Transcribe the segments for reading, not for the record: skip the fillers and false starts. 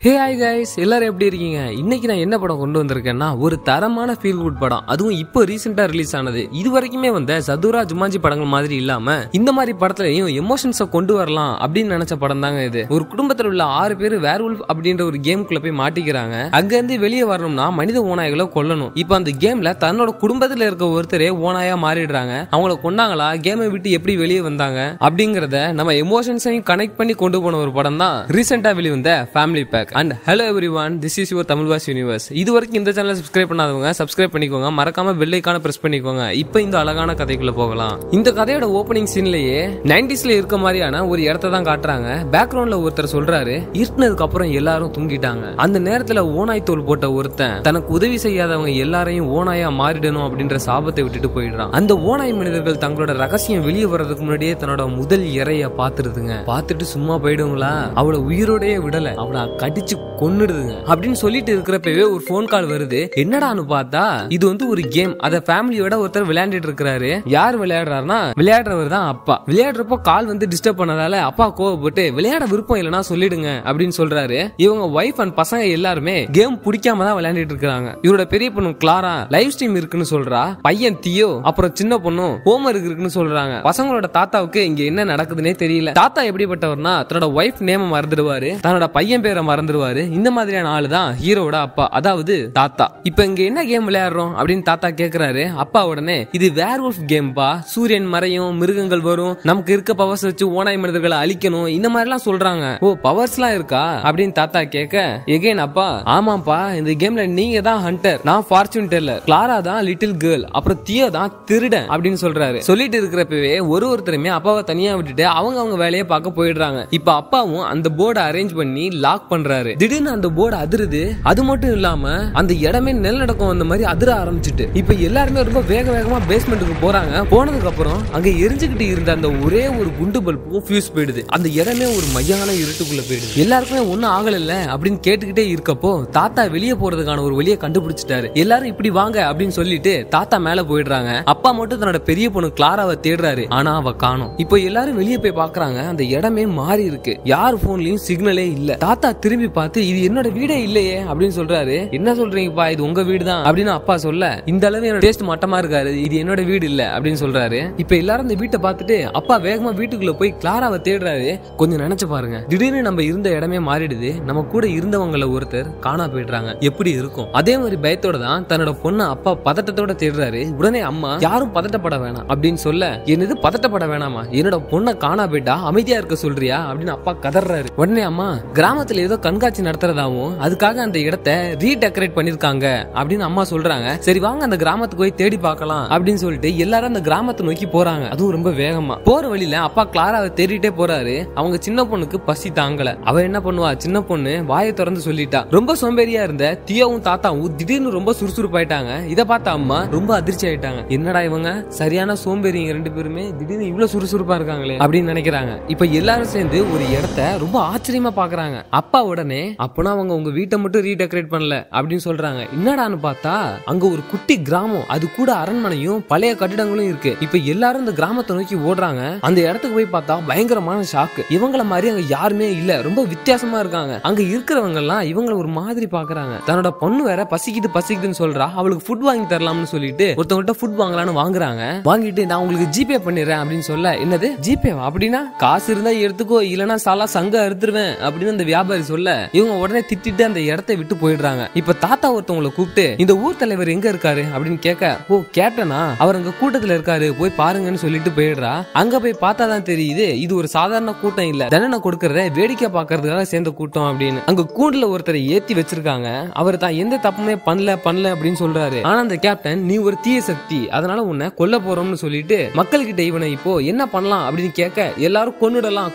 Hey hi guys, எல்லாரும் எப்படி இருக்கீங்க? இன்னைக்கு நான் என்ன படம் கொண்டு வந்திருக்கேன்னா ஒரு தரமான ஃபீல் குட் படம். அதுவும் இப்போ ரீசெண்டா ரிலீஸ் ஆனது. இது வரைக்குமே வந்த சதுரா ஜுமான்ஜி படங்கள் மாதிரி இல்லாம இந்த மாதிரி படத்துலயும் எமோஷன்ஸை கொண்டு வரலாம் அப்படின்னு நினைச்ச படம் தாங்க இது. ஒரு குடும்பத்தில் உள்ள 6 பேர் வேர்வுல்ஃப் அப்படின்ற ஒரு கேமுக்குள்ள போய் மாட்டிக்கிறாங்க. அங்க இருந்து வெளியே வரணும்னா மனித ஓநாய்களை கொல்லணும். இப்போ அந்த கேம்ல தன்னோட குடும்பத்துல இருக்க ஒருத்தரே ஓநாயா மாறிடுறாங்க. அவங்கள கொண்டாங்களா, கேமை விட்டு எப்படி வெளியே வந்தாங்க அப்படிங்கறத நம்ம எமோஷன்ஸையும் கனெக்ட் பண்ணி கொண்டு போன ஒரு படம் தான் ரீசெண்டா வெளிவந்த family pack. And hello everyone, this is your Tamil Voice Universe. இது வரைக்கும் இந்த சேனலை சப்ஸ்கிரைப் பண்ணாதவங்க சப்ஸ்கிரைப் பண்ணிக்கோங்க, மறக்காம பெல் ஐகானை பிரஸ் பண்ணிக்கோங்க. இப்போ இந்த அழகான கதைக்குள்ள போகலாம். இந்த கதையோட ஓபனிங் சீன்லயே 90sல இருக்க மாதிரியான ஒரு இடத்தை தான் காட்டுறாங்க. பேக்ரவுண்ட்ல ஒருத்தர் சொல்றாரு, இருட்டினதுக்கு அப்புறம் எல்லாரும் தூங்கிட்டாங்க. அந்த நேரத்துல ஓநாய் தோல் போட்ட ஒருத்தன் தனக்கு உதவி செய்யாதவங்க எல்லாரையும் ஓநாயா மாறிடணும் அப்படின்ற சாபத்தை விட்டுட்டு போயிடுறான். அந்த ஓநாய் மனிதர்கள் தங்களோட ரகசியம் வெளியே வர்றதுக்கு முன்னாடியே தன்னோட முதல் இறைய பாத்துருதுங்க. பார்த்துட்டு சும்மா போயிடுங்களா, அவளை உயிரோடயே விடல, அவளை கடிச்சு கொன்னுடுதுங்க அப்படின்னு சொல்லிட்டு இருக்கிறப்பவே ஒரு போன் கால் வருது. என்னடான்னு பார்த்தா இது ஒரு கேம். அத ஃபேமிலியோட ஒருத்தர் விளையாண்டுட்டு இருக்காரு. யார் விளையாடுறாருன்னா விளையாடுறவர் தான் அப்பா. விளையாடுறப்போ கால் டிஸ்டர்ப் பண்ணதால அப்பா கோவப்பட்டு விளையாட விருப்பம் இல்லைன்னா சொல்லிடுங்க அப்படின்னு சொல்றாரு. இவங்க வைஃப் அண்ட் பசங்க எல்லாருமே கேம் பிடிக்காம தான் விளையாண்டுட்டு இருக்காங்க. இவரோட பெரிய பொண்ணு கிளாரா லைவ் ஸ்ட்ரீம் இருக்குன்னு சொல்றா. பையன் தியோ அப்புறம் சின்ன பொண்ணும் ஹோம் ஒர்க் இருக்குன்னு சொல்றாங்க. பசங்களோட தாத்தாவுக்கு இங்க என்ன நடக்குதுன்னே தெரியல. தாத்தா எப்படிப்பட்டவர்னா தன்னோட வைஃப் நேம மறந்துடுவாரு, தன்னோட பையன் பேரை மறந்துடுவாரு. இந்த மாதிரியான ஆளு தான் ஹீரோட அப்பா, அதாவது தாத்தா. இப்ப இங்க என்ன கேம் விளையாடுறோம் அப்படின்னு தாத்தா கேக்குறாரு. அப்பா உடனே இது வேர்வுல்ஃப் கேம் பா, சூரியன் மறையும், மிருகங்கள் வரும், நமக்கு இருக்க பவர்ஸ் வச்சு ஓநாய் மனிதர்களை அழிக்கணும், இந்த மாதிரி எல்லாம் சொல்றாங்க. ஓ, பவர்ஸ் எல்லாம் இருக்கா அப்படின்னு தாத்தா கேட்க, எகைன் அப்பா ஆமாப்பா, இந்த கேம்ல நீங்க தான் ஹண்டர், நான் ஃபார்ச்சூன் டெல்லர், கிளாரா தான் லிட்டில் கேர்ள், அப்புறம் தியோ தான் திருடன் அப்படின்னு சொல்றாரு. சொல்லிட்டு இருக்கிறப்பவே ஒருத்தருமே அப்பாவை தனியா விட்டுட்டு அவங்க வேலையை பார்க்க போயிடுறாங்க. இப்ப அப்பாவும் அந்த போர்டை அரேஞ்ச் பண்ணி லாக் பண்றாரு. திடீர்னு அந்த போர்டு அதிருது. அது மட்டும் இல்லாம அந்த இடமே நிலநடுக்கம் அந்த மாதிரி அதிர ஆரம்பிச்சுட்டு இப்ப எல்லாருமே ரொம்ப வேகமா பேஸ்மெண்ட்டுக்கு போறாங்க. போனதுக்கு அப்புறம் அங்க எரிஞ்சுக்கிட்டு இருந்த அந்த ஒரே ஒரு குண்டு பல்பும் ஃபியூஸ் போயிடுது. அந்த இடமே ஒரு மையான இருட்டுக்குள்ள போயிடுது. எல்லாருக்குமே ஒன்னும் ஆகல அப்படின்னு கேட்டுக்கிட்டே இருக்கப்போ தாத்தா வெளியே போறதுக்கான ஒரு வழியை கண்டுபிடிச்சிட்டாரு. எல்லாரும் இப்படி வாங்க அப்படின்னு சொல்லிட்டு தாத்தா மேல போயிடுறாங்க. அப்பா மட்டும் தன்னோட பெரிய பொண்ணு கிளாராவை தேடுறாரு. ஆனா அவ காணோம். இப்போ எல்லாரும் வெளியே போய் பாக்குறாங்க. அந்த இடமே மாறி இருக்கு. யார் போன்லயும் சிக்னலே இல்ல. தாத்தா திரும்பி பார்த்து இது என்னோட வீடே இல்லையே அப்படின்னு சொல்றாரு. என்ன சொல்றீங்கப்பா, இது உங்க வீடு தான் அப்படின்னு அப்பா சொல்ல, இந்த அளவு என்னோட டேஸ்ட் மட்டமா இருக்காரு, இது என்னோட வீடு இல்ல அப்படின்னு சொல்றாரு. இப்ப எல்லாரும் இந்த வீட்டை பார்த்துட்டு அப்பா வேகமா வீட்டுக்குள்ள போய் கிளாராவை தேடுறாரு. கொஞ்சம் நினைச்சு பாருங்க, திடீர்னு நம்ம இருந்த இடமே மாறிடுது, நம்ம கூட இருந்தவங்கள ஒருத்தர் காணா போயிடுறாங்க, எப்படி இருக்கும்? அதே மாதிரி பயத்தோட தான் தன்னோட பொண்ணு அப்பா பதட்டத்தோட தேடுறாரு. உடனே அம்மா யாரும் பதட்டப்பட வேணாம் அப்படின்னு சொல்ல, என்னது பதட்டப்பட வேணாமா, என்னோட பொண்ணை காணா போயிட்டா அமைதியா இருக்க சொல்றியா அப்படின்னு அப்பா கதறாரு. உடனே அம்மா கிராமத்துல ஏதோ கண்காட்சி நடத்துறதாவும் அதுக்காக அந்த இடத்தை ரீடெக்கரேட் பண்ணிருக்காங்க அப்படின்னு அம்மா சொல்றாங்க. சரி வாங்க அந்த கிராமத்துக்கு போய் தேடி பார்க்கலாம் அப்படின்னு சொல்லிட்டு எல்லாரும் அந்த கிராமத்தை நோக்கி போறாங்க. அதுவும் ரொம்ப வேகமா போற வழியில அப்பா கிளாராவை தேடிட்டே போறாரு. அவங்க சின்ன பொண்ணுக்கு பசி தாங்கல. அவ என்ன பண்ணுவா, சின்ன பொண்ணு வாயை திறந்து சொல்லிட்டா. ரொம்ப சோம்பேறியா இருந்த தியோவும் தாத்தாவும் திடீர்னு ரொம்ப சுறுசுறுப்பாயிட்டாங்க. இதை பார்த்த அம்மா ரொம்ப அதிர்ச்சி ஆயிட்டாங்க. என்னடா இவங்க சரியான சோம்பேறிங்க 2 பேருமே திடீர்னு இவ்வளவு சுறுசுறுப்பா இருக்காங்களே அப்படின்னு நினைக்கிறாங்க. இப்ப எல்லாரும் சேர்ந்து ஒரு இடத்த ரொம்ப ஆச்சரியமா பாக்குறாங்க. அப்பா உடனே அப்பனா அவங்க உங்க வீட்டை மட்டும் ரீடெக்கரேட் பண்ணல அப்படின்னு சொல்றாங்க. என்னடான்னு பார்த்தா அங்க ஒரு குட்டி கிராமம், அது கூட அரண்மனையும் பழைய கட்டிடங்களும் இருக்கு. இப்ப எல்லாரும் இந்த கிராமத்தை நோக்கி ஓடுறாங்க. அந்த இடத்துக்கு போய் பார்த்தா பயங்கரமான ஷாக்கு. இவங்கள மாதிரி அங்க யாருமே இல்ல, ரொம்ப வித்தியாசமா இருக்காங்க. அங்க இருக்கிறவங்க எல்லாம் இவங்களை ஒரு மாதிரி பாக்குறாங்க. தன்னோட பொண்ணு வேற பசிக்குதுன்னு சொல்றா. அவளுக்கு ஃபுட் வாங்கி தரலாம்னு சொல்லிட்டு ஒருத்தவங்கிட்ட ஃபுட் வாங்கலாம்னு வாங்குறாங்க. வாங்கிட்டு நான் உங்களுக்கு ஜிபே பண்ணிடுறேன் அப்படின்னு சொல்ல, என்னது ஜிபே அப்படின்னா காசு இருந்தா எடுத்துக்கோ, இல்லனா சாலா சங்க அறுத்துருவேன் அப்படின்னு அந்த வியாபாரி சொல்ல, இவங்க உடனே திட்டிட்டு அந்த இடத்தை விட்டு போயிடுறாங்க. இப்ப தாத்தா ஒருத்தவங்களை கூப்பிட்டு இந்த ஊர் தலைவர் எங்க இருக்காரு அப்படின்னு கேட்க, ஓ கேட்டனா, அவர் அங்க கூட்டத்துல இருக்காரு, போய் பாருங்கன்னு சொல்லிட்டு போயிடுறா. அங்க போய் பார்த்தா தான் தெரியுது இது ஒரு சாதாரண கூட்டம் இல்ல, தண்டனை கொடுக்கறத வேடிக்கை பாக்குறதுக்காக சேர்ந்த கூட்டம் அப்படின்னு. அங்க கூண்டுல ஒருத்தரை ஏத்தி வச்சிருக்காங்க. அவர் தான் எந்த தப்புமே பண்ணல அப்படின்னு சொல்றாரு. ஆனா அந்த கேப்டன், நீ ஒரு தீய சக்தி, அதனால உன்னை கொல்ல போறோம்னு சொல்லிட்டு மக்கள் கிட்ட இவனை இப்போ என்ன பண்ணலாம் அப்படின்னு கேட்க, எல்லாரும் கொன்னுடலாம்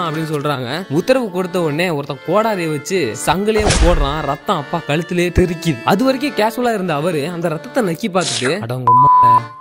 அப்படின்னு சொல்றாங்க. உத்தரவு கொடுத்த உடனே ஒருத்தன் கோடாரியை வச்சு சங்கிலே போடுறான். ரத்தம் அப்பா கழுத்திலே தெரிக்குது. அது வரைக்கும் கேஷுவலா இருந்த அவரு அந்த ரத்தத்தை நக்கி பார்த்துட்டு,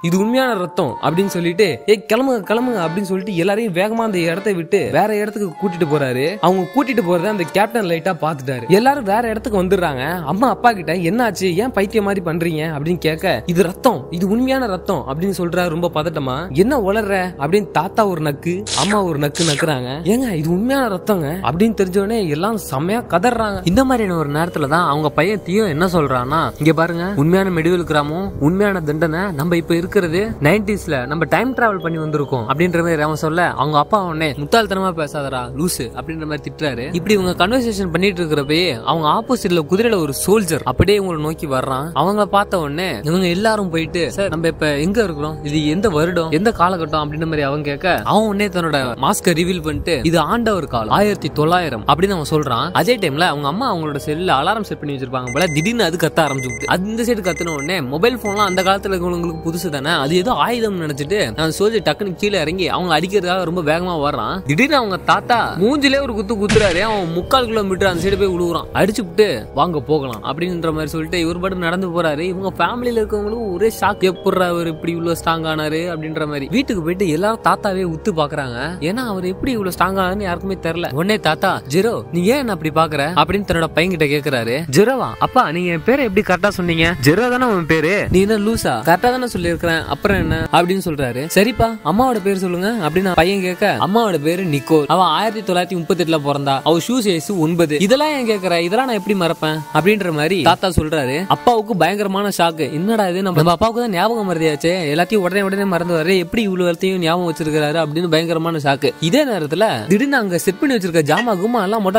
இது உண்மையான ரத்தம் அப்படின்னு சொல்லிட்டு, கிளம்புங்க அப்படின்னு சொல்லிட்டு எல்லாரையும் வேகமா அந்த இடத்தை விட்டு வேற இடத்துக்கு கூட்டிட்டு போறாரு. அவங்க கூட்டிட்டு போறத அந்த கேப்டன் லைட்டா பாத்துட்டாரு. எல்லாரும் வேற இடத்துக்கு வந்துடுறாங்க. அம்மா அப்பா கிட்ட என்னாச்சு, ஏன் பைத்தியம் மாதிரி பண்றீங்க அப்படின்னு கேட்க, இது ரத்தம், இது உண்மையான ரத்தம் அப்படின்னு சொல்றாரு ரொம்ப பதட்டமா. என்ன உளர்ற அப்படின்னு தாத்தா ஒரு நக்கு, அம்மா ஒரு நக்கு நக்குறாங்க. ஏங்க இது உண்மையான ரத்தங்க அப்படின்னு தெரிஞ்ச உடனே எல்லாம் செம்மையா கதறாங்க. இந்த மாதிரியான ஒரு நேரத்துல தான் அவங்க பையன் தியோ என்ன சொல்றான்னா, இங்க பாருங்க, உண்மையான மெடிவல் கிராமம், உண்மையான தண்டனை நம்ம இப்ப இருக்கிறது 90sல நம்ம டைம் டிராவல் பண்ணி வந்திருக்கோம் அப்படின்ற மாதிரி அவன் சொல்ல, அவங்க அப்பா உடனே முட்டாள்தனமா பேசாதடா லூசு அப்படின்ற மாதிரி திட்டுறாரு. இப்படி இவங்க கன்வர்சேஷன் பண்ணிட்டு இருக்கிறப்பயே அவங்க ஆப்போசிட்ல குதிரையில ஒரு சோல்ஜர் அப்படியே இவங்களை நோக்கி வர்றான். அவங்க பார்த்த உடனே இவங்க எல்லாரும் போயிட்டு, சார் நம்ம இப்ப எங்க இருக்கிறோம், இது எந்த வருடம் எந்த காலகட்டம் அப்படின்ற மாதிரி அவங்க கேட்க, அவன் உடனே தன்னோட மாஸ்க ரிவீல் பண்ணிட்டு இது ஆண்டவர் காலம் 1900 அப்படின்னு அவன் சொல்றான். அதே டைம்ல அவங்க அம்மா அவங்களோட செல்ல அலாரம் செட் பண்ணி வச்சிருப்பாங்க போல, திடீர்னு அது கத்த ஆரம்பிச்சு. அது இந்த சைடு கத்துன உடனே மொபைல் போன்லாம் அந்த காலத்துல இருக்கிறவங்களுக்கு புதுசு தானே, அது ஏதோ ஆயுதம் நினைச்சிட்டு அந்த சோல்ஜர் டக்குன்னு கீழே இறங்கி அவங்க அடிக்கிறதுக்காக ரொம்ப வேகமா வர்றான். திடீர்னு அவங்க தாத்தா மூஞ்சிலே ஒரு குத்துறாரு. அவன் 3/4 கிலோமீட்டர் அந்த சைடு போய் விழுகுறான். அடிச்சுட்டு வாங்க போகலாம் அப்படின்ற மாதிரி சொல்லிட்டு இவர் பாட்டு நடந்து போறாரு. இவங்க ஃபேமிலியில இருக்கவங்களும் ஒரே ஷாக், எப்படா அவர் இப்படி இவ்வளவு ஸ்ட்ராங் ஆனாரு அப்படின்ற மாதிரி. வீட்டுக்கு போயிட்டு எல்லாரும் தாத்தாவே உத்து பாக்குறாங்க. ஏன்னா அவர் எப்படி இவ்வளவு ஸ்ட்ராங் ஆனாருன்னு யாருக்குமே தெரியல. உடனே தாத்தா, ஜெரோ நீ ஏன் என்ன அப்படி பாக்குற அப்படின்னு தன்னோட பையன் கிட்ட கேக்குறாரு. ஜெரோவா, அப்பா நீங்க என் பேரை எப்படி கரெக்டா சொன்னீங்க, ஜெரோ தானே உன் பேரு, நீ என்ன லூசா, கரெக்டா தானே சொல்லியிருக்கிறேன், அப்புறம் என்ன அப்படின்னு சொல்றாரு. சரிப்பா அம்மாவோட பேர் சொல்லுங்க அப்படின்னு பையன் கேட்க, அம்மாவோட பேரு நிக்கோல், அவ 1938ல பிறந்தா, அவ ஷூ சைஸ் 9. இதெல்லாம் ஏன் கேக்குற, இதெல்லாம் நான் எப்படி மறப்பேன் அப்படின்ற மாதிரி தாத்தா சொல்றாரு. அப்பாவுக்கு பயங்கரமான ஷாக்கு. என்னடா இது, நம்ம அப்பாவுக்கு தான் ஞாபகம் மறதியாச்சே, எல்லாத்தையும் உடனே மறந்துவாரு, எப்படி இவ்வளவு எல்லாத்தையும் ஞாபகம் வச்சிருக்காரு அப்படின்னு பயங்கரமான ஷாக்கு. இதே நேரத்துல திடீர்னு அங்க செட் பண்ணி வச்சிருக்க ஜாமா குமா எல்லாம்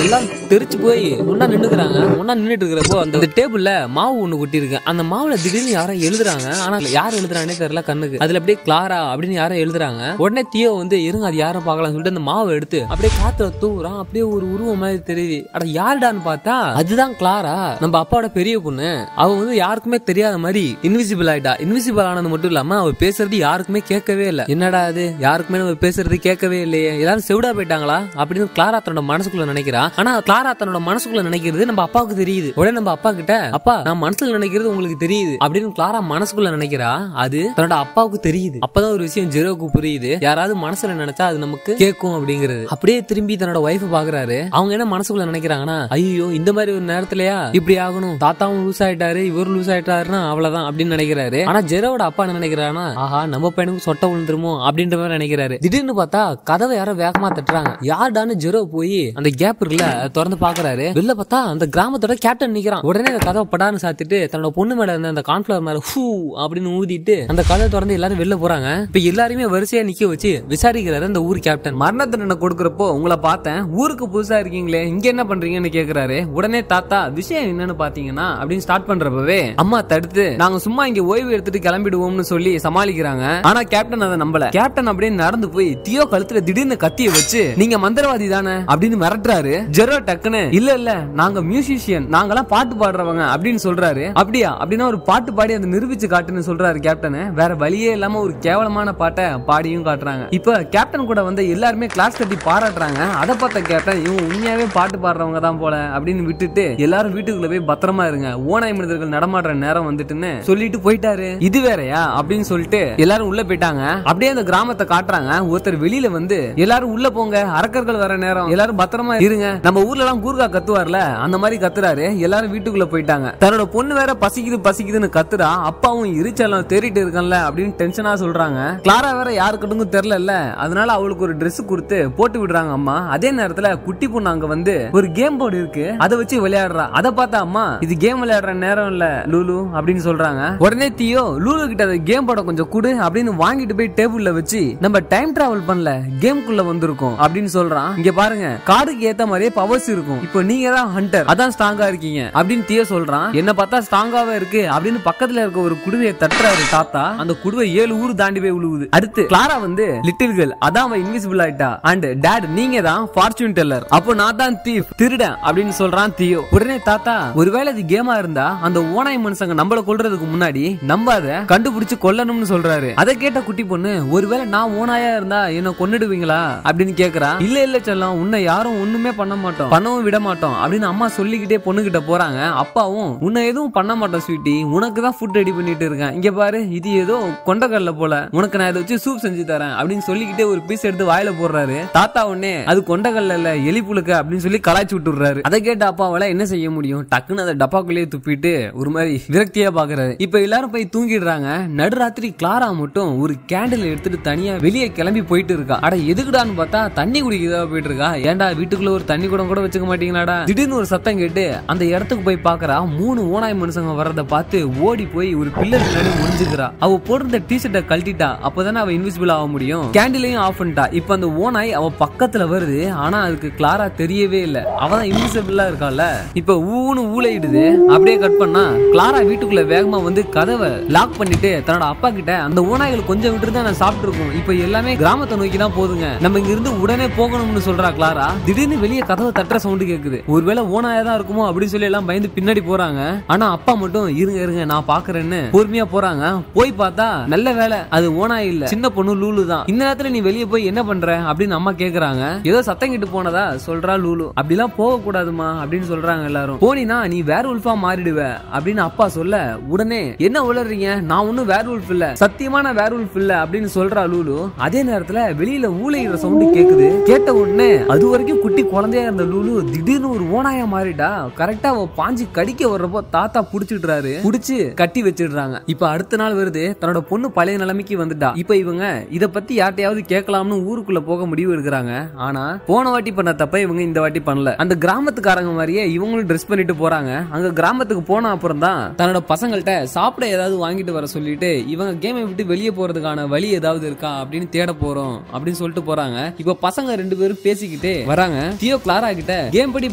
எல்லாம் தெரிச்சு போய் ஒன்னா நின்னுக்கிறாங்க. ஒன்னா நின்னுட்டு இருக்கிறப்போ அந்த டேபிள்ல மாவு ஒண்ணு கொட்டி இருக்கு. அந்த மாவுல திடீர்னு யாரோ எழுதுறாங்க. ஆனா யார் எழுதுறானே தெரியல கண்ணுக்கு. அதுல அப்படியே கிளாரா அப்படின்னு யாரோ எழுதுறாங்க. உடனே தியோ வந்து இருங்க அது யாரும் பாக்கலாம் சொல்லிட்டு அந்த மாவை எடுத்து அப்படியே காத்துல தூக்குறான். அப்படியே ஒரு உருவம் மாதிரி தெரியுது. அட யாருடான்னு பார்த்தா அதுதான் கிளாரா, நம்ம அப்பாவோட பெரிய பொண்ணு. அவ வந்து யாருக்குமே தெரியாத மாதிரி இன்விசிபிள் ஆயிட்டா. இன்விசிபிள் ஆனது மட்டும் இல்லாம அவ பேசுறது யாருக்குமே கேட்கவே இல்லை. என்னடா அது, யாருக்குமே நம்ம பேசுறது கேட்கவே இல்லையே, எல்லாரும் செவிடா போயிட்டாங்களா அப்படின்னு கிளாரா தன்னோட மனசுக்குள்ள நினைக்கிறா. ஆனா கிளாரா தன்னோட மனசுக்குள்ள நினைக்கிறது நம்ம அப்பாவுக்கு தெரியுது. உடனே நம்ம அப்பா கிட்ட, அப்பா நான் மனசுல நினைக்கிறது உங்களுக்கு தெரியுது அப்படின்னு கிளாரா மனசுக்குள்ள நினைக்கிறா. அது தன்னோட அப்பாவுக்கு தெரியுது. அப்பதான் ஒரு விஷயம் ஜெரோக்கு புரியுது, யாராவது மனசுல நினைச்சா அது நமக்கு கேட்கும் அப்படிங்கிறது. அப்படியே திரும்பி தன்னோட வைஃப் பாக்குறாரு. அவங்க என்ன மனசுக்குள்ள நினைக்கிறாங்கன்னா, ஐயோ இந்த மாதிரி ஒரு நேரத்திலயா இப்படி ஆகணும், தாத்தாவும் லூஸ் ஆயிட்டாரு இவரு லூஸ் ஆயிட்டாருன்னா அவ்வளவுதான் அப்படின்னு நினைக்கிறாரு. ஆனா ஜெரோட அப்பா என்ன நினைக்கிறானா, ஆஹா நம்ம பையனுக்கு சொட்ட விழுந்துருமோ அப்படின்ற மாதிரி நினைக்கிறாரு. திடீர்னு பார்த்தா கதவை யாரோ வேகமா தட்டுறாங்க. யாருடான்னு ஜெரோ போய் அந்த கேப் இருக்குல்ல திறந்து பாக்குறாரு. வெளில பார்த்தா அந்த கிராமத்தோட கேப்டன் நிக்கிறான். உடனே அந்த கதவை படான்னு சாத்திட்டு தன்னோட பொண்ணு மேல இருந்த அந்த கான்ஃபிளவர் மேல ஹூ அப்படின்னு ஊதிட்டு அந்த கதவை திறந்து எல்லாரும் வெளில போறாங்க. இப்ப எல்லாருமே வரிசையா நிக்க வச்சு விசாரிக்கிறாரு அந்த ஊர் கேப்டன். மரண தண்டனை கொடுக்கறப்போ உங்களை பார்த்தேன், ஊருக்கு புதுசா இருக்கீங்களே இங்க என்ன பண்றீங்கன்னு கேக்குறாரு. உடனே தாத்தா விஷயம் என்னன்னு பாத்தீங்கன்னா அப்படின்னு ஸ்டார்ட் பண்றப்பவே அம்மா தடுத்து, நாங்க சும்மா இங்க ஓய்வு எடுத்துட்டு கிளம்பிடுவோம்னு சொல்லி சமாளிக்கிறாங்க. ஆனா கேப்டன் அதை நம்பல. கேப்டன் அப்படியே நடந்து போய் தியோ கழுத்துல திடீர்னு கத்திய வச்சு, நீங்க மந்திரவாதி தானே அப்படின்னு மிரட்டுறாரு. ஜெரோ டக்குன்னு, இல்ல நாங்க மியூசிஷியன், நாங்கெல்லாம் பாட்டு பாடுறவங்க அப்படின்னு சொல்றாரு. அப்படியா, அப்படின்னா ஒரு பாட்டு பாடி அதை நிரூபிச்சு காட்டுன்னு சொல்றாரு கேப்டன். வேற வழியே இல்லாம ஒரு கேவலமான பாட்டை பாடியும் காட்டுறாங்க. இப்ப கேப்டன் கூட வந்து எல்லாருமே கிளாஸ் கட்டி பாராட்டுறாங்க. அதை பார்த்த கேப்டன், இவங்க உண்மையாவே பாட்டு பாடுறவங்க தான் போல அப்படின்னு விட்டுட்டு எல்லாரும் வீட்டுக்குள்ள போய் பத்திரமா இருங்க, ஓனாய் மனிதர்கள் நடமாடுற நேரம் வந்துட்டுன்னு சொல்லிட்டு போயிட்டாரு. இது வேறையா அப்படின்னு சொல்லிட்டு எல்லாரும் உள்ள போயிட்டாங்க. அப்படியே அந்த கிராமத்தை காட்டுறாங்க. ஒருத்தர் வெளியில வந்து, எல்லாரும் உள்ள போங்க, அரக்கர்கள் வர நேரம், எல்லாரும் பத்திரமா இருங்க, நம்ம ஊர்ல எல்லாம் கூர்கா கத்துவார்ல அந்த மாதிரி கத்துறாரு. எல்லாரும் வீட்டுக்குள்ள போயிட்டாங்க. தன்னோட பொண்ணு வேற பசிக்குதுன்னு கத்துறா. அப்பாவும் இருச்சலம் தேறிட்டு இருக்கல அப்படின்னு டென்ஷனா சொல்றாங்க. கிளாரா வேற யாருக்கிட்டும் தெரியல, அதனால அவளுக்கு ஒரு Dress கொடுத்து போட்டு விடுறாங்க அம்மா. அதே நேரத்துல குட்டி பொண்ணு அங்க வந்து ஒரு கேம் போர்டு இருக்கு, அதை வச்சு விளையாடுறா. அதை பார்த்தா அம்மா, இது கேம் விளையாடுற நேரம் இல்ல லூலு அப்படின்னு சொல்றாங்க. உடனே தியோ, லூலு கிட்ட அந்த கேம் போர்டை கொஞ்சம் குடு அப்படின்னு வாங்கிட்டு போய் டேபிள்ல வச்சு, நம்ம டைம் டிராவல் பண்ணல கேம்குள்ள வந்திருக்கோம் அப்படின்னு சொல்றான். இங்க பாருங்க, கார்டுக்கு ஏத்த மாதிரியே பவர்ஸ் இருக்கும், இப்போ நீங்க தான் ஹண்டர், அதான் ஸ்ட்ராங்கா இருக்கீங்க அப்படின்னு தியோ சொல்றான். என்ன பார்த்தா ஸ்ட்ராங்காவே இருக்கு அப்படின்னு பக்கத்துல இருக்க ஒரு குடுவையை தட்டுறாரு தாத்தா. அந்த குடுவை 7 ஊர் தாண்டி போய் விழுவுது. அடுத்து கிளாரா வந்து, லிட்டில் கேர்ள் அதான் அவ இன்விசிபிள் ஆயிட்டா, அண்ட் டாட் நீங்க தான் ஃபார்ச்சூன் டெல்லர், அப்போ நான் தான் தீஃப் திருடன் அப்படின்னு சொல்றான் தியோ. உடனே தாத்தா, ஒருவேளை இது கேமா இருந்தா அந்த ஓனாய் மனுஷங்க நம்மள கொல்றதுக்கு முன்னாடி நம்பாத கண்டுபிடிச்சு கொல்லணும்னு சொல்றாரு. அதை கேட்ட குட்டி பொண்ணு, ஒருவேளை நான் ஓனாயா இருந்தா என்ன கொன்னுடுவீங்களா அப்படின்னு கேக்குறா. இல்ல செல்லம், உன்னை யாரும் ஒண்ணுமே பண்ண மாட்டோம், பண்ணவும் விட மாட்டோம் அப்படின்னு அம்மா சொல்லிக்கிட்டே பொண்ணு கிட்ட போறாங்க. அப்பாவும், உன்னை எதுவும் பண்ண மாட்டோம் ஸ்வீட்டி, உனக்கு தான் ஃபுட் ரெடி பண்ணிட்டு இருக்கேன், இங்க பாரு இது ஏதோ கொண்டக்கடல போல, உனக்கு நான் இதை வச்சு சூப் செஞ்சு தரேன் அப்படின்னு சொல்லிக்கிட்டே ஒரு பீஸ் எடுத்து வாயில போடுறாரு. தாத்தா உடனே, அது கொண்டக்கடல இல்ல எலி புழுக்க அப்படின்னு சொல்லி கலாய்ச்சி விட்டுறாரு. அதை கேட்ட அப்பாவால என்ன செய்ய முடியும், டக்குன்னு அதை டப்பாக்குள்ளேயே துப்பிட்டு ஒரு மாதிரி விரக்தியா பாக்குறாரு. இப்ப எல்லாரும் போய் தூங்கிடுறாங்க. நடுராத்திரி கிளாரா மட்டும் ஒரு கேண்டில் எடுத்துட்டு தனியா வெளியே கிளம்பி போயிட்டு இருக்கா. அட எதுக்குடான்னு பார்த்தா தண்ணி குடிக்கிறதா போயிட்டு இருக்கா. ஏன்டா வீட்டுக்குள்ள ஒரு தண்ணி கூட வச்சுக்க மாட்டீங்களாடா. திடீர்னு ஒரு சத்தம் கேட்டு அந்த இடத்துக்கு போய் பாக்குறா. 3 ஓனாய் மனுஷங்க வர்றத பார்த்து ஓடி போய் ஒரு பில்லர் முன்னாடி முடிஞ்சுக்கிறா. அவ போட்டிருந்த டி-ஷர்ட்டை கழட்டிட்டா. அப்பதானே அவ இன்விசிபிள் ஆக முடியும். கேண்டிலையும் ஆஃப் பண்ணிட்டா. இப்ப அந்த ஓனாய் அவ பக்கத்துல வருது. ஆனா அதுக்கு கிளாரா தெரியவே இல்ல. அவதான் இன்விசிபிளா இருக்கால. இப்ப ஊன்னு ஊளையிடுது. அப்படியே கட் பண்ணா கிளாரா வீட்டுக்குள்ள வேகமா வந்து கதவை லாக் பண்ணிட்டு தன்னோட அப்பா கிட்ட அந்த ஓனாய்கள் கொஞ்சம் விட்டு தான் நான் சாப்பிட்டு இருக்கோம். இப்ப எல்லாமே கிராமத்தை நோக்கி தான் போதுங்க. நம்ம இங்க இருந்து உடனே போகணும்னு சொல்றா கிளாரா. திடீர்னு வெளியே கதவை தட்டுற சவுண்ட் கேக்குது. ஒருவேளை ஓனாயா தான் இருக்குமோ அப்படின்னு சொல்லி எல்லாம் பயந்து பின்னாடி போறாங்க. ஆனா அப்பா மட்டும் இருங்க நான் பாக்குறேன்னு பொறுமையா போறாங்க. போய் பார்த்தா நல்ல வேலை அது ஓனாய் இல்ல, சின்ன பொண்ணு லூலு தான். இந்த நேரத்துல நீ வெளியே போய் என்ன பண்ற அப்படின்னு அம்மா கேக்குறாங்க. ஏதோ சத்தம் கிட்டு போனதா சொல்றா லூலு. அப்படிலாம் போக கூடாதுமா அப்படின்னு சொல்றாங்க எல்லாரும். போனினா நீ வேர் உல்ஃபா மாறிடுவ அப்படின்னு அப்பா சொல்ல உடனே என்ன உளறீங்க, நான் ஒன்னும் வேர் உல்ஃப் இல்ல, சத்தியமான வேர் உல்ஃப் இல்ல அப்படின்னு சொல்றா லூலு. அதே நேரத்துல வெளியில ஊளையிற சவுண்ட் கேக்குது. கேட்ட உடனே அது வரைக்கும் குட்டி குழந்தையா இருந்த லூலு திடீர்னு ஒரு ஓனாயா மாறிட்டா. கரெக்டா அவ பாஞ்சி கடிக்க வர்றப்போ தாத்தா புடிச்சிடுறாரு. புடிச்சு கட்டி வச்சிடுறாங்க. இப்ப அடுத்த நாள் வருது. தன்னோட பொண்ணு பழைய நிலைமைக்கு வந்துட்டா. இப்ப இவங்க இத பத்தி யார்ட்டையாவது கேட்கலாம்னு ஊருக்குள்ள போக முடிவு எடுக்கிறாங்க. ஆனா போன வாட்டி பண்ண தப்ப இவங்க இந்த வாட்டி பண்ணல. அந்த கிராமத்துக்காரங்க மாதிரியே இவங்களும் ட்ரெஸ் பண்ணிட்டு போறாங்க. அங்க கிராமத்துக்கு போன அப்புறம் தான் தன்னோட பசங்கள்ட்ட சாப்பிட ஏதாவது வாங்கிட்டு வர சொல்லிட்டு இவங்க கேமை விட்டு வெளியே போறதுக்கான வழி ஏதாவது இருக்கா அப்படின்னு தேட போறோம் அப்படின்னு சொல்லிட்டு போறாங்க. இப்ப பசங்க 2 பேரும் பேசிக்கிட்டே வராங்க. தியோ கிளாரா கிட்ட கேம் படி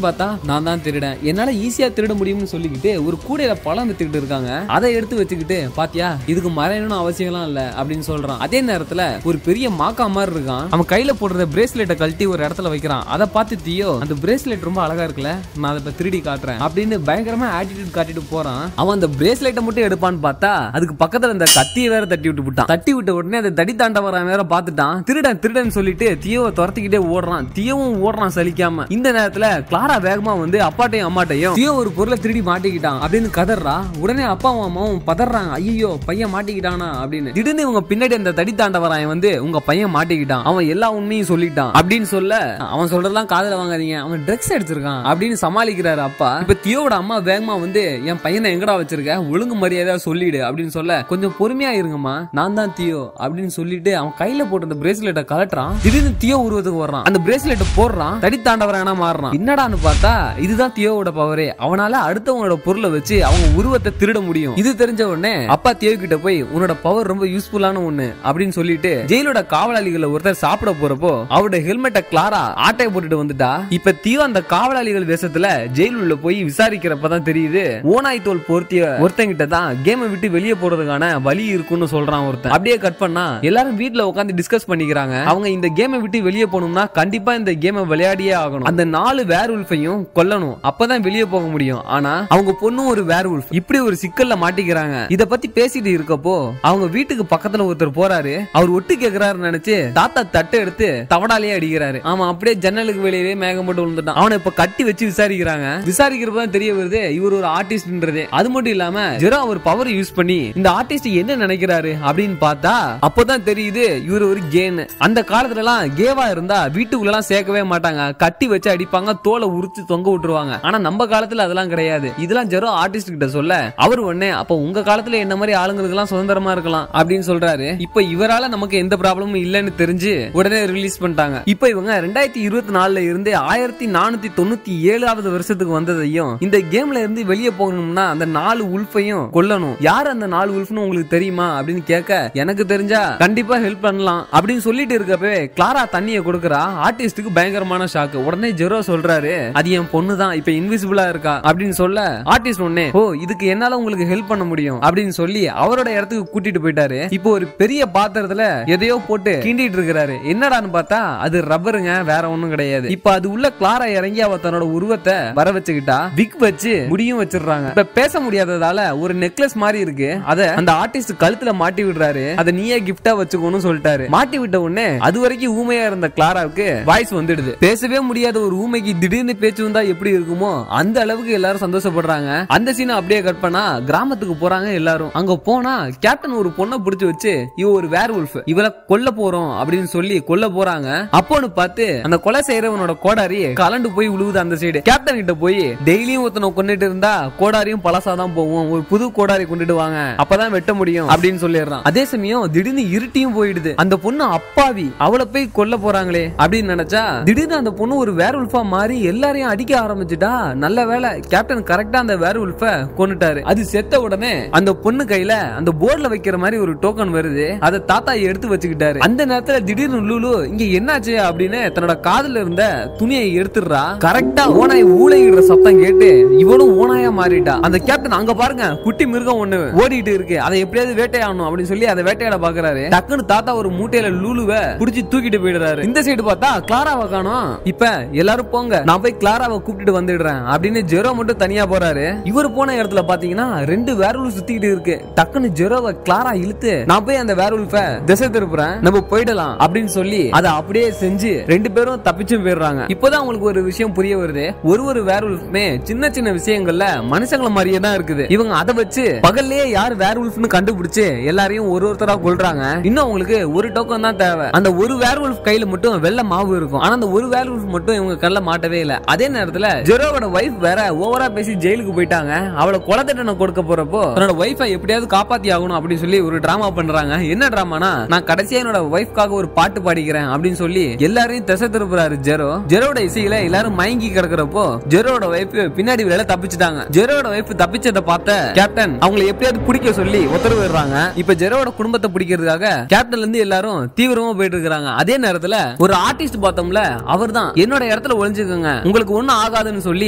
பார்த்தா நான் தான் திருடன், என்னால ஈஸியா திருட முடியும்னு சொல்லிக்கிட்டு ஒரு கூடையில பழம் வித்துக்கிட்டு இருக்காங்க. அதை எடுத்து வச்சுக்கிட்டு பாத்தியா இதுக்கு மறையணும்னு அவசியம்லாம் இல்ல அப்படின்னு சொல்றான். அதே நேரத்துல ஒரு பெரிய மாக்கா மாதிரி இருக்கான். அவன் கையில போடுற பிரேஸ்லெட்டை கழட்டி ஒரு இடத்துல வைக்கிறான். அதை பார்த்து தியோ அந்த பிரேஸ்லெட் ரொம்ப அழகா இருக்குல்ல, நான் அதை திருடி காட்டுறேன் அப்படின்னு பயங்கரமா ஆட்டிடியூட் காட்டிட்டு போறான். அவன் அந்த பிரேஸ்லெட்டை மட்டும் எடுப்பான்னு பார்த்தா அதுக்கு பக்கத்துல இந்த கத்தியை வேற தட்டி விட்டு விட்டான். தட்டி விட்ட உடனே அதை தடி தாண்ட வர வேற பார்த்துட்டான். திருடன் சொல்லிட்டு தியோவை துரத்திக்கிட்டே ஓடுறான். தியோவும் ஓடுறான் சலிக்காம. இந்த நேரத்துல கிளாரா வேகமா வந்து அப்பாட்டையும் அம்மாட்டையும் தியோ ஒரு பொருளை திருடி மாட்டிக்கிட்டான் அப்படின்னு கதறா. உடனே அப்பாவும் அம்மாவும் பதறாங்க. ஐயோ பையன் மாட்டிக்கிட்டானா அப்படின்னு. திடீர்னு இவங்க பின்னாடி அந்த தடி தாண்ட வரான் வந்து உங்க பையன் மாட்டிக்கிட்டான், அவன் எல்லா உண்மையும் சொல்லிட்டான் அப்படின்னு சொல்ல அவன் சொல்றதெல்லாம் காதுல வாங்காதீங்க, அவன் ட்ரக்ஸ் எடுத்திருக்கான் அப்படின்னு சமாளிக்கிறாரு அப்பா. இப்ப தியோட அம்மா வேகமா வந்து என் பையனை எங்கடா வச்சிருக்க, ஒழுங்கு மரியாதையா சொல்லிடு அப்படின்னு சொல்ல கொஞ்சம் பொறுமையா இருங்கம்மா, நான் தான் தியோ அப்படின்னு சொல்லிட்டு அவன் கையில போட்ட அந்த பிரேஸ்லெட்டை கலட்டுறான். திடீர்னு தியோ உருவத்துக்கு வர்றான். அந்த பிரேஸ்லெட்டை போடுறான். தடி தாண்டவரானா மாறுறான். என்னடான்னு பார்த்தா இதுதான் தியோவோட பவரே. அவனால அடுத்தவங்களோட பொருளை வச்சு அவங்க உருவத்தை திருட முடியும். இது தெரிஞ்ச உடனே அப்பா தியோ கிட்ட போய் உன்னோட பவர் ரொம்ப யூஸ்ஃபுல்லான ஒண்ணு அப்படின்னு சொல்லிட்டு ஜெயிலோட காவலாளிகளை ஒருத்தர் சாப்பிட போறப்போ அவரோட ஹெல்மெட்டை கிளாரா ஆட்டையை போட்டுட்டு வந்துட்டா. இப்ப தியோ அந்த காவலாளிகள் வேஷத்துல ஜெயில் உள்ள போய் விசாரிக்கிறப்பதான் தெரியுது ஓனாய் தோல் போர்த்திய ஒருத்தங்கிட்ட தான் கேமை விட்டு வெளியே போறதுக்கான வழி இருக்குன்னு சொல்றான் ஒருத்தன். அப்படியே கட் பண்ணா எல்லாரும் வீட்டுல உட்காந்து டிஸ்கஸ் பண்ணிக்கிறாங்க. அவங்க இந்த கேமை விட்டு வெளியே போகணும்னா கண்டிப்பா இந்த கேமை விளையாடியே ஆகணும். அந்த 4 வேர் உல்ஃபையும் கொல்லணும், அப்பதான் வெளியே போக முடியும். ஆனா அவங்க பொண்ணும் ஒரு வேர் உல்ஃப். இப்படி ஒரு சிக்கல்ல மாட்டிக்கிறாங்க. இத பத்தி பேசிட்டு இருக்கப்போ அவங்க வீட்டுக்கு பக்கத்துல ஒருத்தர் போறாரு. அவர் ஒட்டு கேக்குறாரு நினைச்சு தாத்தா தட்டை எடுத்து தவடாலேயே அடிக்கிறாரு. ஆமா அப்படியே ஜன்னலுக்கு வெளியே மேகம் போட்டு விழுந்துட்டான். அவனை இப்ப கட்டி வச்சு விசாரிக்கிறாங்க. விசாரிக்கிறப்பதான் தெரிய வருது இவர் ஒரு ஆர்டிஸ்ட்ன்றதே. அது மட்டும் இல்லாம ஜெரோ அவர் பவர் யூஸ் பண்ணி இந்த ஆர்டிஸ்ட் என்ன நினைக்கிறாரு அப்படின்னு பார்த்தா அப்பதான் தெரியுது இவர் ஒரு கேன். அந்த காலத்துல எல்லாம் கேவா இருந்தா வீட்டுக்குள்ள எல்லாம் சேர்க்கவே மாட்டாங்க, கட்டி வச்சு அடிப்பாங்க, தோலை உரிச்சு தொங்க விட்டுருவாங்க. ஆனா நம்ம காலத்துல அதெல்லாம் கிடையாது. இதெல்லாம் ஜெரோ ஆர்டிஸ்ட் கிட்ட சொல்ல அவர் உடனே அப்ப உங்க காலத்துல என்ன மாதிரி ஆளுங்களுக்கு எல்லாம் சுதந்திரமா இருக்கலாம் அப்படின்னு சொல்றாரு. இப்ப இவரால நமக்கு எந்த ப்ராப்ளமும் இல்லன்னு தெரிஞ்சு உடனே ரிலீஸ் பண்ணிட்டாங்க. இப்ப இவங்க 2024ல இருந்து 1497வது வருஷத்துக்கு வந்ததையும் இந்த கேம்ல இருந்து வெளியே போகணும்னா அந்த 4 உல்ஃபையும் கொல்லணும். யார் அந்த 4 உல்ஃப்னு உங்களுக்கு தெரியுமா அப்படின்னு கேட்க எனக்கு தெரிஞ்சா கண்டிப்பா ஹெல்ப் பண்ணலாம் அப்படின்னு சொல்லிட்டு இருக்கப்பவே கிளாரா தண்ணியை கொடுக்கறா. ஆர்டிஸ்டுக்கு பயங்கரமான ஷாக்கு. உடனே ஜெரோ சொல்றாரு அது என் பொண்ணு தான் இப்ப இன்விசிபிளா இருக்கா அப்படின்னு சொல்ல ஆர்டிஸ்ட் உடனே ஓ இதுக்கு என்னால உங்களுக்கு ஹெல்ப் பண்ண முடியும் அப்படின்னு சொல்லி அவரோட இடத்துக்கு கூட்டிட்டு போயிட்டாரு. இப்போ ஒரு பெரிய பாத்திரத்துல எதையோ போட்டு கிண்டிட்டு இருக்கிறாரு. என்னடான்னு பார்த்தா அது ரப்பருங்க, வேற ஒண்ணும் கிடையாது. இப்ப அது உள்ள கிளாரா இறங்கி அவ தன்னோட உருவத்தை வர வச்சுக்கிட்டா. விக் வச்சு முடியும் வச்சிடுறாங்க. இப்ப பேச முடியாததால ஒரு நெக்லஸ் மாதிரி இருக்கு, அத அந்த ஆர்டிஸ்ட் கழுத்துல மாட்டி விடுறாரு. அதை நீயே கிஃப்டா வச்சுக்கோன்னு சொல்லிட்டாரு. மாட்டி விட்ட உடனே அது வரைக்கும் ஊமையா இருந்த கிளாராவுக்கு வாய்ஸ் வந்துடுது. பேசவே முடியாத ஒரு ஊமைக்கு திடீர்னு பேச்சு வந்தா எப்படி இருக்குமோ அந்த அளவுக்கு எல்லாரும் சந்தோஷப்படுறாங்க. அந்த சீனை அப்படியே கட் பண்ணா கிராமத்துக்கு போறாங்க எல்லாரும். அங்க போனா கேப்டன் ஒரு பொண்ணை பிடிச்சு வச்சு இவ ஒரு வேர் உல்ஃப், இவளை கொல்ல போறோம் அப்படின்னு சொல்லி கொல்ல போறாங்க. அப்போன்னு பார்த்து அந்த கொலை செய்யறவனோட கோடாரி கலண்டு போய் விழுவுது அந்த சைடு. கேப்டன் கிட்ட போய் டெய்லியும் ஒருத்தனை கொண்டுட்டு இருந்தா கோடாரியும் பழசாதான் போகும், ஒரு புது கோடாரி கொண்டுட்டு வாங்க அப்பதான் வெட்ட முடியும் அப்படின்னு சொல்லிடுறான். அதே சமயம் திடீர்னு இருட்டியும் போயிடுது. அந்த பொண்ணு அப்பாவி, அவளை போய் கொல்ல போறாங்களே அப்படின்னு நினைச்சா திடீர்னு அந்த பொண்ணு ஒரு வேர்வுல்ஃபா மாறி எல்லாரையும் அடிக்க ஆரம்பிச்சுட்டா. நல்ல வேளை கேப்டன் கரெக்டா அந்த வேர்வுல்ஃப கொன்னுட்டாரு. அது செத்த உடனே அந்த பொண்ணு கையில அந்த போர்டுல வைக்கிற மாதிரி ஒரு டோக்கன் வருது. அதை தாத்தா எடுத்து வச்சுக்கிட்டாரு. அந்த நேரத்துல திடீர்னு லூலு இங்க என்னாச்சு அப்படின்னு தன்னோட காதுல இருந்த துணியை எடுத்துடுறா. கரெக்டா ஓனாய் ஊளையிடுற சத்தம் கேட்டு இவனும் ஓனாயா மாறிட்டா. அந்த கேப்டன் அங்க பாருங்க குட்டி மிருகம் ஒண்ணு ஓடிட்டு இருக்கு, அதை எப்படியாவது வேட்டையாடணும் அப்படின்னு சொல்லி அதை வேட்டையாட பாக்குறாரு. டக்குன்னு தாத்தா ஒரு மூட்டையில லூலுவை புடிச்சு தூக்கிட்டு போயிடுறாரு. இந்த சைடு பார்த்தா கிளாராவை காணோம். இப்ப எல்லாரும் போங்க, நான் போய் கிளாராவை கூப்பிட்டு வந்துடுறேன் அப்படின்னு ஜெரோ மட்டும் தனியா போறாரு. இவர் போன இடத்துல பாத்தீங்கன்னா 2 வேர்வுல்ஃப் சுத்திக்கிட்டு இருக்கு. டக்குன்னு ஜெரோவை கிளாரா இழுத்து நான் போய் அந்த வேர்வுல்ஃப திசை திருப்புறேன், நம்ம போயிடலாம் அப்படின்னு சொல்லி அதை அப்படியே செஞ்சு 2 பேரும் தப்பிச்சு போயிடுறாங்க. இப்பதான் உங்களுக்கு ஒரு விஷயம் புரிய வருது. ஒரு வேர்வுல்ஃப்மே சின்ன சின்ன விஷயங்கள்ல மனுஷங்கள மாதிரியே தான் இருக்குது. இவங்க அதை வச்சு பகல்லே யார் வேர்வுல்ஃப்னு கண்டுபிடிச்சு எல்லாரையும் ஒருத்தரா கொல்றாங்க. இன்னும் உங்களுக்கு ஒரு டோக்கன் தான் தேவை. அந்த ஒரு வேர்வுல்ஃப் கையில மட்டும் வெள்ளை மாவு இருக்கும். ஆனா அந்த ஒரு வேர்வுல்ஃப் மட்டும் இவங்க கல்ல மாட்டவே இல்ல. அதே நேரத்துல ஜெரோவோட வைஃப் வேற ஓவரா பேசி ஜெயிலுக்கு போயிட்டாங்க. அவளை கொலை தண்டனை கொடுக்க போறப்போ தன்னோட வைஃபை எப்படியாவது காப்பாத்தி ஆகணும் அப்படின்னு சொல்லி ஒரு டிராமா பண்றாங்க. என்ன டிராமானா, நான் கடைசியா என்னோட வைஃப்காக ஒரு பாட்டு பாடிக்கிறேன் அப்படின்னு சொல்லி எல்லாரையும் திசை திருப்புறாரு ஜெரோ. ஜெரோட இசையில எல்லாரும் மயங்கி கிடக்கிறப்போ ஜெரோட வைஃப் பின்னாடி வேலை தப்பிச்சுட்டாங்க. ஜெரோட வைஃப் தப்பிச்சதை பார்த்த கேப்டன் அவங்களை எப்படியாவது பிடிக்க சொல்லி உத்தரவிடுறாங்க. இப்ப ஜெரோட குடும்பத்தை பிடிக்கிறதுக்காக கேப்டன்ல இருந்து எல்லாரும் தீவிரமா போயிட்டு இருக்காங்க. அதே நேரத்துல ஒரு ஆர்டிஸ்ட் பார்த்தோம்ல, அவர் தான் என்னோட இடத்துல ஒளிஞ்சுக்கோங்க, உங்களுக்கு ஒண்ணும் ஆகாதுன்னு சொல்லி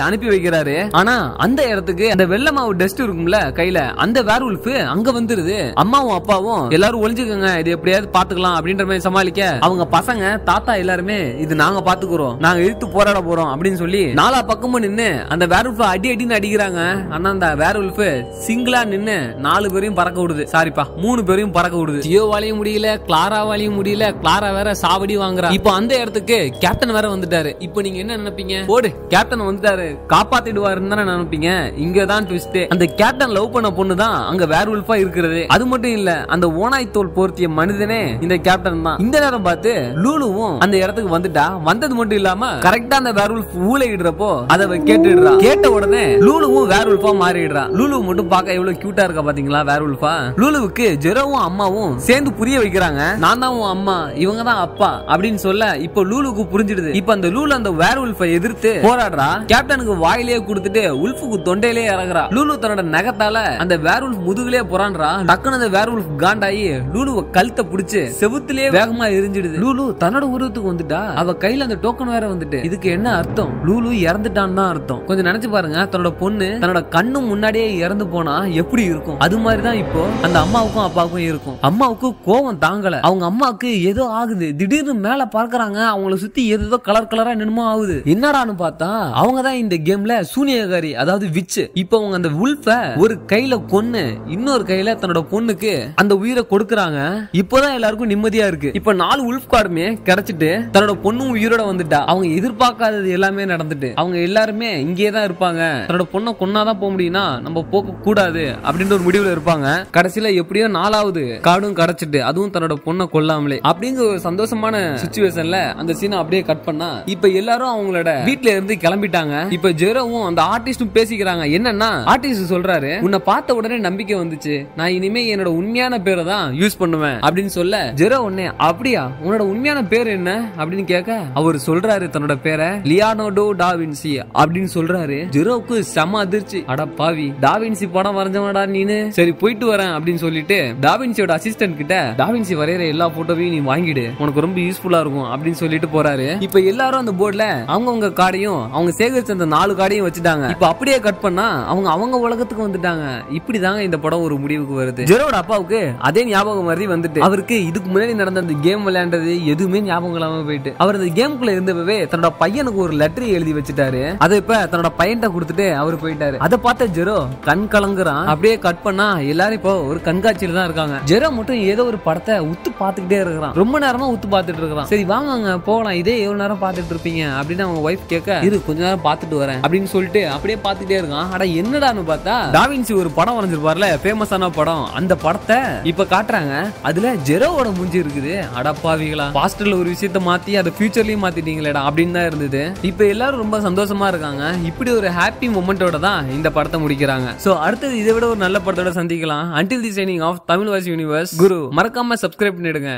அனுப்பி வைக்கிறாரு. ஆனா அந்த இடத்துக்கு அந்த வெள்ளை மாவு டஸ்ட் இருக்கும்ல கையில, அந்த வேர்வுல்ஃப் அங்க வந்துருது. அம்மாவும் அப்பாவும் எல்லாரும் ஒளிஞ்சுக்கோங்க, இது எப்படியாவது பாத்துக்கலாம் அப்படின்ற மாதிரி சமாளிக்க அவங்க பசங்க தாத்தா எல்லாருமே இது நாங்க பாத்துக்கிறோம், நாங்க இழுத்து போராட போறோம் அப்படின்னு சொல்லி நாலா பக்கமும் நின்னு அந்த வேர்வுல்ஃப் அடின்னு அடிக்கிறாங்க. ஆனா அந்த வேர்வுல்ஃப் சிங்கிளா நின்னு 4 பேரையும் பறக்க விடுது. சாரிப்பா 3 பேரையும் பறக்க விடுது. ஜியோவாலையும் முடியல, கிளாராவாலையும் முடியல. கிளாரா வேற சாவடி வாங்குறா. இப்போ அந்த இடத்துக்கு கேப்டன் வேற வந்துட்டாரு. இப்போ நீங்க என்ன நினைப்பீங்க? போடு கேப்டன் வந்துட்டாரு காப்பாத்திடுவாருன்னு தானே நினைப்பீங்க. இங்கதான் ட்விஸ்ட். அந்த கேப்டன் லவ் பண்ண பொண்ணு தான் அங்க வேர்வுல்ஃபா இருக்கிறது. அது மட்டும் இல்ல, அந்த ஓனாய் தோல் போர்த்திய மனிதனே இந்த கேப்டன் தான். இந்த நேரம் பார்த்து லூலுவும் அந்த இடத்துக்கு வந்துட்டா. வந்தது மட்டும் இல்லாம கரெக்டா அந்த வேர்வுல்ஃப் ஊளையிடுறப்போ அதை கேட்டுடுறா. கேட்ட உடனே லூலுவும் வேர்வுல்ஃபா மாறிடுறா. லூலு மட்டும் பார்க்க எவ்வளவு கியூட்டா இருக்கா பாத்தீங்களா வேர்வுல்ஃபா. லூலுவுக்கு ஜெரோவும் அம்மாவும் சேர்ந்து புரிய வைக்கிறாங்க, நான் தான் உன் அம்மா, இவங்க தான் அப்பா அப்படின்னு சொல்ல இப்போ லூலுக்கு புரிஞ்சிடுது. இப்ப அந்த லூலு அந்த வேர்வுல்ஃபை எதிர்த்து போராடுறா. கேப்டனுக்கு வாயிலே கொடுத்துட்டு உல்ஃபுக்கு தொண்டையிலே இறங்குறா. லூலு தன்னோட நகத்தால அந்த வேர்வுல்ஃப் முதுகுலே போறான்றா. டக்குனு அந்த வேர்வுல்ஃப் காண்டாயி லூலுவை கழுத்தை பிடிச்சு செவுத்திலே வேகமா எரிஞ்சிடுது. லூலு தன்னோட உருவத்துக்கு வந்துட்டா. அவ கையில அந்த டோக்கன் வேற வந்துட்டு. இதுக்கு என்ன அர்த்தம்? லூலு இறந்துட்டான்னு தான் அர்த்தம். கொஞ்சம் நினைச்சு பாருங்க, தன்னோட பொண்ணு தன்னோட கண்ணு முன்னாடியே இறந்து போனா எப்படி இருக்கும்? அது மாதிரிதான் இப்போ அந்த அம்மாவுக்கும் அப்பாவுக்கும் இருக்கும். அம்மாவுக்கு கோவம் தாங்கல. அவங்க அம்மாவுக்கு ஏதோ ஆகுது. திடீர்னு மேல பார்க்கறாங்க, அவங்கள சுத்தி ஏதோ கலர் கலரா என்னமோ ஆகுது. என்னடான்னு பார்த்தா அவங்க தான் இந்த கேம்ல சூனியகாரி, அதாவது விச். இப்போ அவங்க அந்த உல்ஃப ஒரு கையில கொன்னு இன்னொரு கையில தன்னோட பொண்ணுக்கு அந்த உயிரை கொடுக்கறாங்க. இப்போதான் எல்லாருக்கும் நிம்மதியா இருக்கு. இப்ப 4 உல்ஃப் கார்டுமே கிடைச்சிட்டு தன்னோட பொண்ணும் உயிரோட வந்துட்டா. அவங்க எதிர்பார்க்காதது எல்லாமே நடந்துட்டு அவங்க எல்லாருமே இங்கே தான் இருப்பாங்க. தன்னோட பொண்ணை கொன்னாதான் போக முடியும்னா நம்ம போக கூடாது அப்படின்ற ஒரு முடிவுல இருப்பாங்க. கடைசியில எப்படியோ 4வது கார்டும் கிடைச்சிட்டு, அதுவும் தன்னோட பொண்ணை கொல்லாமலே அப்படிங்கிற ஒரு சந்தோஷமான சிச்சுவேஷன்ல அந்த சீனை அப்படியே கட் பண்ணா இப்ப எல்லாரும் அவங்களோட வீட்ல இருந்து கிளம்பிட்டாங்க. இப்ப ஜெரோவும் அந்த ஆர்டிஸ்டும் பேசிக்கிறாங்க. என்னன்னா ஆர்டிஸ்ட் சொல்றாரு, உன்னை பார்த்த உடனே நம்பிக்கை வந்துச்சு, நான் இனிமே என்னோட உண்மையான பேரை தான் யூஸ் பண்ணுவேன் அப்படின்னு சொல்ல ஜெரோ உடனே அப்படியா உன்னோட உண்மையான பேர் என்ன அப்படின்னு கேட்க அவர் சொல்றாரு தன்னோட பேரை லியோனார்டோ டா வின்சி அப்படின்னு சொல்றாரு. ஜெரோவுக்கு செம அதிர்ச்சி. அட பாவி, டா வின்சி படம் வரைஞ்சவடா நீனு, சரி போயிட்டு வரேன் அப்படின்னு சொல்லிட்டு டா வின்சியோட அசிஸ்டன்ட் கிட்ட டா வின்சி வரையற எல்லா போட்டோவையும் நீ வாங்கிடு, உனக்கு ரொம்ப யூஸ்ஃபுல்லா இருக்கும் அப்படின்னு சொல்லிட்டு போறாரு. இப்ப எல்லாரும் அந்த போர்டுல அவங்கவுங்க கார்டையும் அவங்க சேகரிச்ச அந்த 4 கார்டையும் வச்சுட்டாங்க. இப்ப அப்படியே கட் பண்ணா அவங்க உலகத்துக்கு வந்துட்டாங்க. இப்படிதாங்க இந்த படம் ஒரு முடிவுக்கு வருது. ஜெரோட அப்பாவுக்கு அதே ஞாபகம் மாதிரி வந்துட்டு அவருக்கு இதுக்கு முன்னாடி நடந்த அந்த கேம் விளையாண்டது எதுவுமே ஞாபகம் இல்லாம போயிட்டு அவர் அந்த கேமுக்குள்ள இருந்தவே தன்னோட பையனுக்கு ஒரு லெட்டர் எழுதி வச்சுட்டாரு. அதை இப்ப தன்னோட பையன்ட்ட கொடுத்துட்டு அவர் போயிட்டாரு. அதை பார்த்த ஜெரோ கண் கலங்குறான். அப்படியே கட் பண்ணா எல்லாரும் இப்போ ஒரு கண்காட்சியில தான் இருக்காங்க. ஜெரோ மட்டும் ஏதோ ஒரு படத்தை உத்து பாத்துக்கிட்டே இருக்கிறான். ரொம்ப நேரமா உத்து பாத்துட்டு இருக்கிறான். சரி வாங்க போகலாம், இதே எவ்வளவு நேரம் பாத்துட்டு இருப்பீங்க அப்படின்னு அவங்க வைஃப் கேட்க, இது கொஞ்ச நேரம் பாத்துட்டு வரேன் அப்படின்னு சொல்லிட்டு அப்படியே பாத்துட்டே இருக்கான். அட என்னடான்னு பார்த்தா டா வின்சி ஒரு படம் வரைஞ்சிருப்பார்ல, ஃபேமஸான படம், அந்த படத்தை இப்ப காட்டுறாங்க. அதுல ஜெரோவோட மூஞ்சி இருக்குது. அடப்பாவிகளா, பாஸ்டர்ல ஒரு விஷயத்த மாத்தி அதை ஃபியூச்சர்லயும் மாத்திட்டீங்களேடா அப்படின்னு தான் இருந்தது. இப்ப எல்லாரும் ரொம்ப சந்தோஷமா இருக்காங்க. இப்படி ஒரு ஹாப்பி மொமெண்டோட தான் இந்த படத்தை முடிக்கிறாங்க. சோ அடுத்தது இதை விட ஒரு நல்ல படத்தோட சந்திக்கலாம். Until the signing off, Tamil voice universe Guru. மறக்காம சப்ஸ்கிரைப் பண்ணிடுங்க.